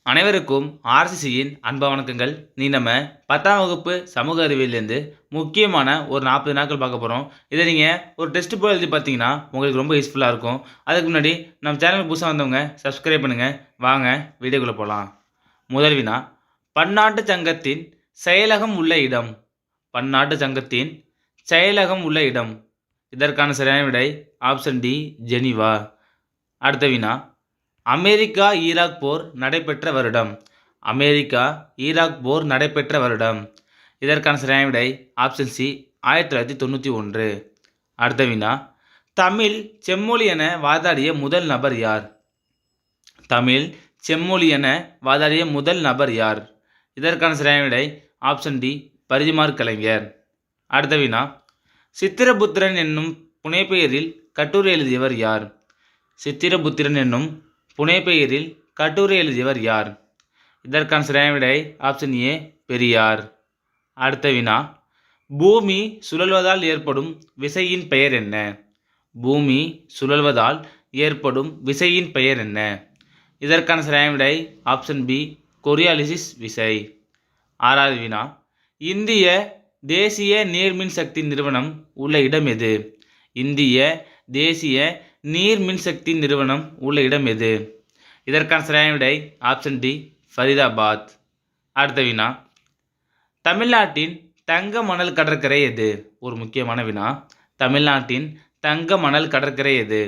அனைவருக்கும் ஆர்சிசியின் அன்பு வணக்கங்கள். நம்ம 10ஆம் வகுப்பு சமூக அறிவியலேருந்து முக்கியமான ஒரு 40 நாட்கள் பார்க்க போகிறோம். இதை நீங்கள் ஒரு டெஸ்ட் போல் எழுதி பார்த்தீங்கன்னா உங்களுக்கு ரொம்ப யூஸ்ஃபுல்லாக இருக்கும். அதுக்கு முன்னாடி நம்ம சேனலுக்கு புதுசாக வந்தவங்க சப்ஸ்கிரைப் பண்ணுங்கள். வாங்க வீடியோக்குள்ளே போகலாம். முதல் வினா, பன்னாட்டு சங்கத்தின் செயலகம் உள்ள இடம். பன்னாட்டு சங்கத்தின் செயலகம் உள்ள இடம். இதற்கான சரியான விடை ஆப்ஷன் டி, ஜெனீவா. அடுத்த வினா, அமெரிக்கா ஈராக் போர் நடைபெற்ற வருடம். அமெரிக்கா ஈராக் போர் நடைபெற்ற வருடம். இதற்கான சரியான விடை ஆப்ஷன் சி, 1991. அடுத்த வினா, தமிழ் செம்மொழி என வாதாடிய முதல் நபர் யார்? தமிழ் செம்மொழி என வாதாடிய முதல் நபர் யார்? இதற்கான சரியான விடை ஆப்ஷன் டி, பரிதிமாற் கலைஞர். அடுத்த வினா, சித்திரபுத்திரன் என்னும் புனைப்பெயரில் கட்டுரை எழுதியவர் யார்? சித்திரபுத்திரன் என்னும் புனைப்பெயரில் கட்டுரை எழுதியவர் யார்? இதற்கான சரியான விடை ஆப்ஷன் ஏ, பெரியார். அடுத்த வினா, பூமி சுழல்வதால் ஏற்படும் விசையின் பெயர் என்ன? பூமி சுழல்வதால் ஏற்படும் விசையின் பெயர் என்ன? இதற்கான சரியான விடை ஆப்ஷன் பி, கொரியாலிசிஸ் விசை. ஆறாவது வினா, இந்திய தேசிய நீர்மின் சக்தி நிறுவனம் உள்ள இடம் எது? இந்திய தேசிய நீர் மின்சக்தி நிறுவனம் உள்ள இடம் எது? இதற்கான சரியான விடை ஆப்ஷன் டி, ஃபரிதாபாத். அடுத்த வினா, தமிழ்நாட்டின் தங்க மணல் கடற்கரை எது? ஒரு முக்கியமான வினா. தமிழ்நாட்டின் தங்க மணல் கடற்கரை எது?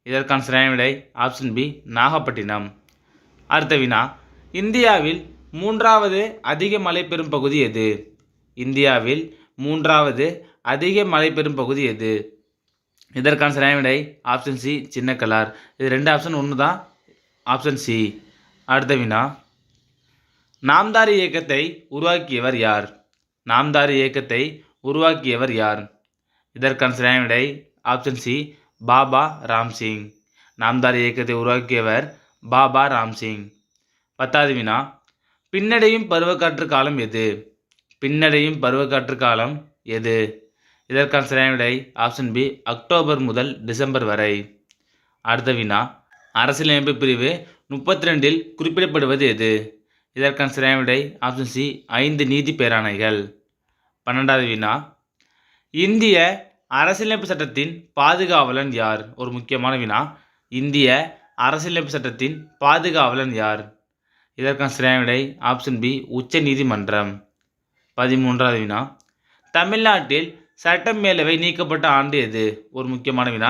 இதற்கான சரியான விடை ஆப்ஷன் பி, நாகப்பட்டினம். அடுத்த வினா, இந்தியாவில் 3வது அதிக மழை பெறும் பகுதி எது? இந்தியாவில் 3வது அதிக மழை பெறும் பகுதி எது? இதற்கான சரியான விடை ஆப்ஷன் சி, சின்னக்கலார். இது 2 ஆப்ஷன் ஒன்று தான், ஆப்ஷன் சி. அடுத்த வினா, நாம்தாரி இயக்கத்தை உருவாக்கியவர் யார்? நாம்தாரி இயக்கத்தை உருவாக்கியவர் யார்? இதற்கான சரியான விடை ஆப்ஷன் சி, பாபா ராம்சிங். நாம்தாரி இயக்கத்தை உருவாக்கியவர் பாபா ராம்சிங். 10வது வினா, பின்னடையும் பருவக்காற்று காலம் எது? பின்னடையும் பருவக்காற்று காலம் எது? இதற்கான சரியான விடை ஆப்ஷன் பி, அக்டோபர் முதல் டிசம்பர் வரை. அடுத்த வினா, அரசியலமைப்பு பிரிவு 32 குறிப்பிடப்படுவது எது? இதற்கான சரியான விடை ஆப்ஷன் சி, 5 நீதி பேராணைகள். 12வது வினா, இந்திய அரசியலமைப்பு சட்டத்தின் பாதுகாவலன் யார்? ஒரு முக்கியமான வினா. இந்திய அரசியலமைப்பு சட்டத்தின் பாதுகாவலன் யார்? இதற்கான சரியான விடை ஆப்ஷன் பி, உச்ச நீதிமன்றம். 13வது வினா, தமிழ்நாட்டில் சட்ட மேலவை நீக்கப்பட்ட ஆண்டு எது? ஒரு முக்கியமான வினா.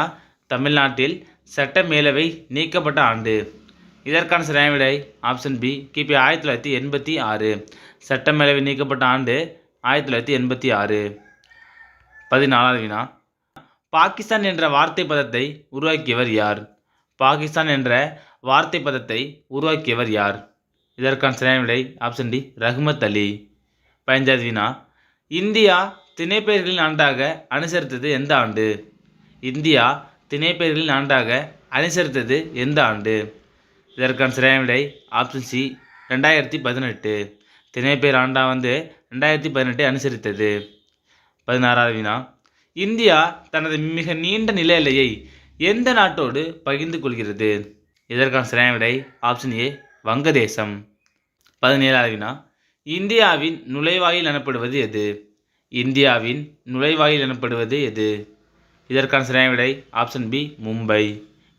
தமிழ்நாட்டில் சட்ட மேலவை நீக்கப்பட்ட ஆண்டு. இதற்கான சரியான விடை ஆப்ஷன் பி, கிபி 1986. சட்ட மேலவை நீக்கப்பட்ட ஆண்டு 1986. 14வது வினா, பாகிஸ்தான் என்ற வார்த்தை பதத்தை உருவாக்கியவர் யார்? பாகிஸ்தான் என்ற வார்த்தை பதத்தை உருவாக்கியவர் யார்? இதற்கான சரியான விடை ஆப்ஷன் டி, ரஹ்மத் அலி. 15வது வினா, இந்தியா திணைப்பெயர்களின் ஆண்டாக அனுசரித்தது எந்த ஆண்டு? இந்தியா திணைப்பெயர்களின் ஆண்டாக அனுசரித்தது எந்த ஆண்டு? இதற்கான சரியான விடை ஆப்ஷன் சி, 2018. திணைப்பெயர் ஆண்டா 2018 அனுசரித்தது. 16வது வினா, இந்தியா தனது மிக நீண்ட நில எல்லையை எந்த நாட்டோடு பகிர்ந்து கொள்கிறது? இதற்கான சரியான விடை ஆப்ஷன் ஏ, வங்கதேசம். 17வது வினா, இந்தியாவின் நுழைவாயில் எனப்படுவது எது? இந்தியாவின் நுழைவாயில் எனப்படுவது எது? இதற்கான சரியான விடை ஆப்ஷன் பி, மும்பை.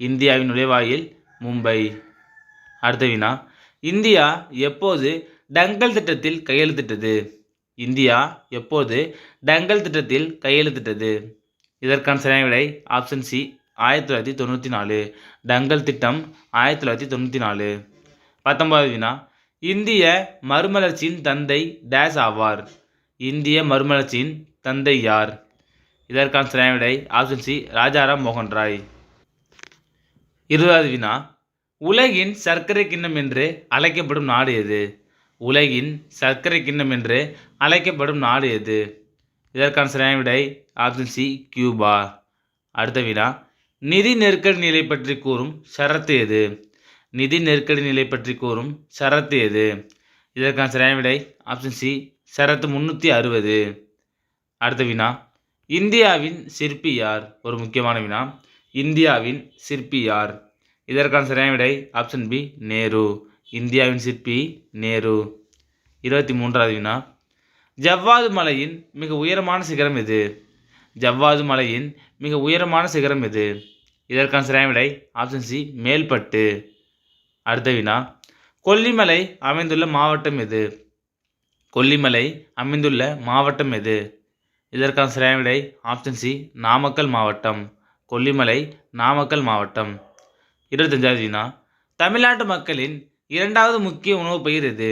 இந்தியாவின் நுழைவாயில் மும்பை. அடுத்த வினா, இந்தியா எப்போது டங்கல் திட்டத்தில் கையெழுத்திட்டது? இந்தியா எப்போது டங்கல் திட்டத்தில் கையெழுத்திட்டது? இதற்கான சரியான விடை ஆப்ஷன் சி, 1994. டங்கல் திட்டம் 1994. 19வது வினா, இந்திய மறுமலர்ச்சியின் தந்தை டேஸ் ஆவார்? இந்திய மறுமலர்ச்சியின் தந்தை யார்? இதற்கான சரியான விடை ஆப்ஷன் சி, ராஜாராம் மோகன் ராய். 20வது வினா, உலகின் சர்க்கரை கிண்ணம் என்று அழைக்கப்படும் நாடு எது? உலகின் சர்க்கரை கிண்ணம் என்று அழைக்கப்படும் நாடு எது? இதற்கான சரியான விடை ஆப்ஷன் சி, கியூபா. அடுத்த வினா, நிதி நெருக்கடி நிலை பற்றி கூறும் ஷரத்து எது? நிதி நெருக்கடி நிலை பற்றி கூறும் ஷரத்து எது? இதற்கான சரியான விடை ஆப்ஷன் சி, ஷரத்து 360. அடுத்த வினா, இந்தியாவின் சிற்பி யார்? ஒரு முக்கியமான வினா. இந்தியாவின் சிற்பி யார்? இதற்கான சரியான விடை ஆப்ஷன் பி, நேரு. இந்தியாவின் சிற்பி நேரு. 23வது வினா, ஜவ்வாது மலையின் மிக உயரமான சிகரம் எது? ஜவ்வாது மலையின் மிக உயரமான சிகரம் எது? இதற்கான சரியான விடை ஆப்ஷன் சி மேல்பட்டு. அடுத்த வினா, கொல்லிமலை அமைந்துள்ள மாவட்டம் எது? கொல்லிமலை அமைந்துள்ள மாவட்டம் எது? இதற்கான சரியான விடை ஆப்ஷன் சி நாமக்கல் மாவட்டம். கொல்லிமலை நாமக்கல் மாவட்டம். 25வது வினா, தமிழ்நாட்டு மக்களின் இரண்டாவது முக்கிய உணவு பயிர் எது?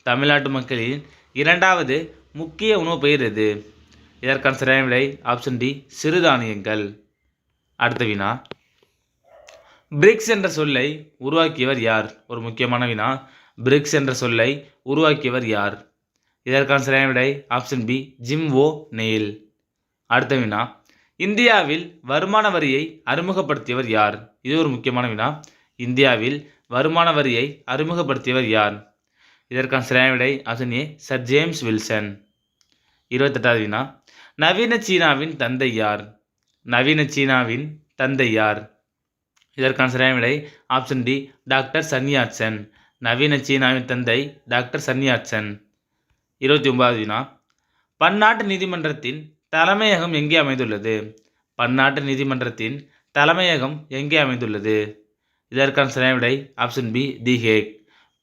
தமிழ்நாட்டு மக்களின் இரண்டாவது முக்கிய உணவு பயிர் எது? இதற்கான சரியான விடை ஆப்ஷன் டி சிறுதானியங்கள். அடுத்த வினா, பிரிக்ஸ் என்ற சொல்லை உருவாக்கியவர் யார்? ஒரு முக்கியமான வினா, பிரிக்ஸ் என்ற சொல்லை உருவாக்கியவர் யார்? இதற்கான சரியான விடை ஆப்ஷன் பி ஜிம் நெயில். அடுத்த வினா, இந்தியாவில் வருமான வரியை அறிமுகப்படுத்தியவர் யார்? இது ஒரு முக்கியமான வினா. இந்தியாவில் வருமான வரியை அறிமுகப்படுத்தியவர் யார்? இதற்கான சரியான விடை option A Sir James Wilson. 28வது வினா, நவீன சீனாவின் தந்தை யார்? நவீன சீனாவின் தந்தை யார்? இதற்கான சரியான விடை ஆப்ஷன் டி டாக்டர் சன்யாட்சன். நவீன சீனாவின் தந்தை டாக்டர் சன்யாட்சன். 29வது வினா, பன்னாட்டு நீதிமன்றத்தின் தலைமையகம் எங்கே அமைந்துள்ளது? பன்னாட்டு நீதிமன்றத்தின் தலைமையகம் எங்கே அமைந்துள்ளது? இதற்கான சரியான விடை ஆப்ஷன் பி தி ஹேக்.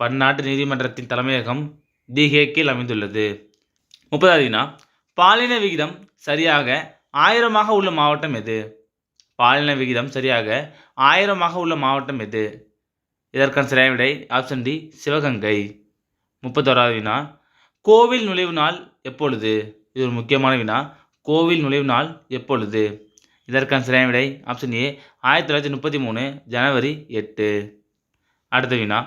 பன்னாட்டு நீதிமன்றத்தின் தலைமையகம் தி ஹேக்கில் அமைந்துள்ளது. 30வது வினா, பாலின விகிதம் சரியாக 1000 உள்ள மாவட்டம் எது? பாலின விகிதம் சரியாக 1000 உள்ள மாவட்டம் எது? இதற்கான சரியான விடை ஆப்ஷன் டி சிவகங்கை. 31வது வினா, கோவில் நுழைவு நாள் எப்பொழுது? இது ஒரு முக்கியமான வினா. கோவில் நுழைவு நாள் எப்பொழுது? இதற்கான சரியான விடை ஆப்ஷன் ஏ 1933 ஜனவரி 8. அடுத்த வினா,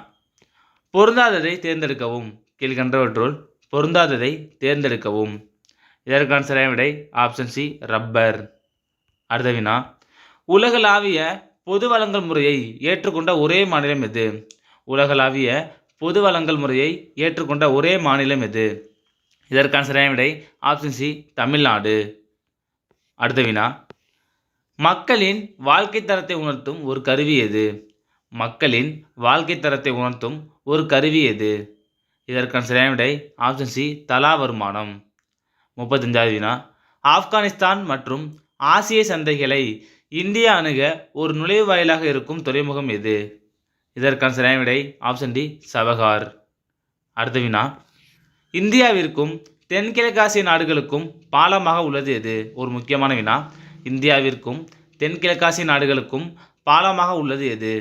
பொருந்தாததை தேர்ந்தெடுக்கவும். கீழ்கண்டவற்றுள் பொருந்தாததை தேர்ந்தெடுக்கவும். இதற்கான சரியான விடை ஆப்ஷன் சி ரப்பர். அடுத்த வினா, உலகளாவிய பொது வழங்கல் முறையை ஏற்றுக்கொண்ட ஒரே மாநிலம் எது? உலகளாவிய பொது வழங்கல் முறையை ஏற்றுக்கொண்ட ஒரே மாநிலம் எது? இதற்கான சரியான விடை ஆப்ஷன் சி தமிழ்நாடு. அடுத்த வினா, மக்களின் வாழ்க்கை தரத்தை உணர்த்தும் ஒரு கருவி எது? மக்களின் வாழ்க்கை தரத்தை உணர்த்தும் ஒரு கருவி எது? இதற்கான சரியான விடை ஆப்ஷன் சி தலா வருமானம். 35வது வினா, ஆப்கானிஸ்தான் மற்றும் ஆசிய சந்தைகளை இந்தியா அணுக ஒரு நுழைவு வாயிலாக இருக்கும் துறைமுகம் எது? இதற்கான சரியான விடை ஆப்ஷன் டி சபகார். அடுத்த வினா, இந்தியாவிற்கும் தென்கிழக்காசிய நாடுகளுக்கும் பாலமாக உள்ளது எது? ஒரு முக்கியமான வினா. இந்தியாவிற்கும் தென்கிழக்காசிய நாடுகளுக்கும் பாலமாக உள்ளது எது?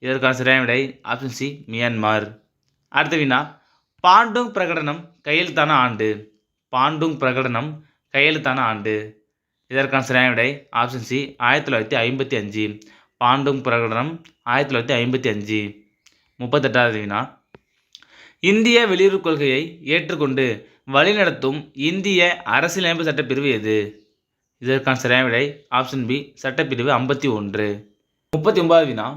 இதற்கான சரியான விடை ஆப்ஷன் சி மியான்மர். அடுத்த வினா, பாண்டுங் பிரகடனம் கையெழுத்தான ஆண்டு. பாண்டுங் பிரகடனம் கையெழுத்தான ஆண்டு. இதற்கான சரியான விடை ஆப்ஷன் சி 1955. பாண்டுங் பிரகடனம் 1955. 38வது வினா, இந்திய வெளியுறவு கொள்கையை ஏற்றுக்கொண்டு வழிநடத்தும் இந்திய அரசியலமைப்பு சட்டப்பிரிவு எது? இதற்கான சரியான விடை ஆப்ஷன் பி சட்டப்பிரிவு 51. 39வது வினா,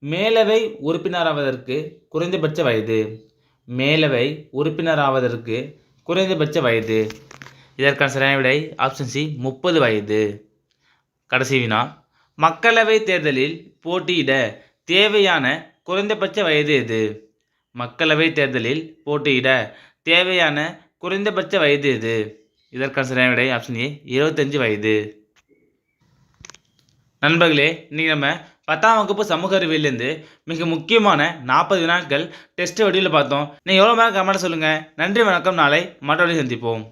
மேலவை உறுப்பினராவதற்கு குறைந்தபட்ச வயது. மேலவை உறுப்பினராவதற்கு குறைந்தபட்ச வயது. இதற்கான சரியான விடை ஆப்ஷன் சி 30 வயது. கடைசி வினா, மக்களவை தேர்தலில் போட்டியிட தேவையான குறைந்தபட்ச வயது எது? மக்களவை தேர்தலில் போட்டியிட தேவையான குறைந்தபட்ச வயது எது? இதற்கான சரியான விடை ஆப்ஷன் ஏ 25 வயது. நண்பர்களே, இன்றைக்கி நம்ம 10ஆம் வகுப்பு சமூக அறிவியலேருந்து மிக முக்கியமான 40 வினாக்கள் டெஸ்ட் வடிவில் பார்த்தோம். நீங்கள் எவ்வளோ நேரம் கமெண்ட் சொல்லுங்கள். நன்றி, வணக்கம். நாளை மற்றபடி சந்திப்போம்.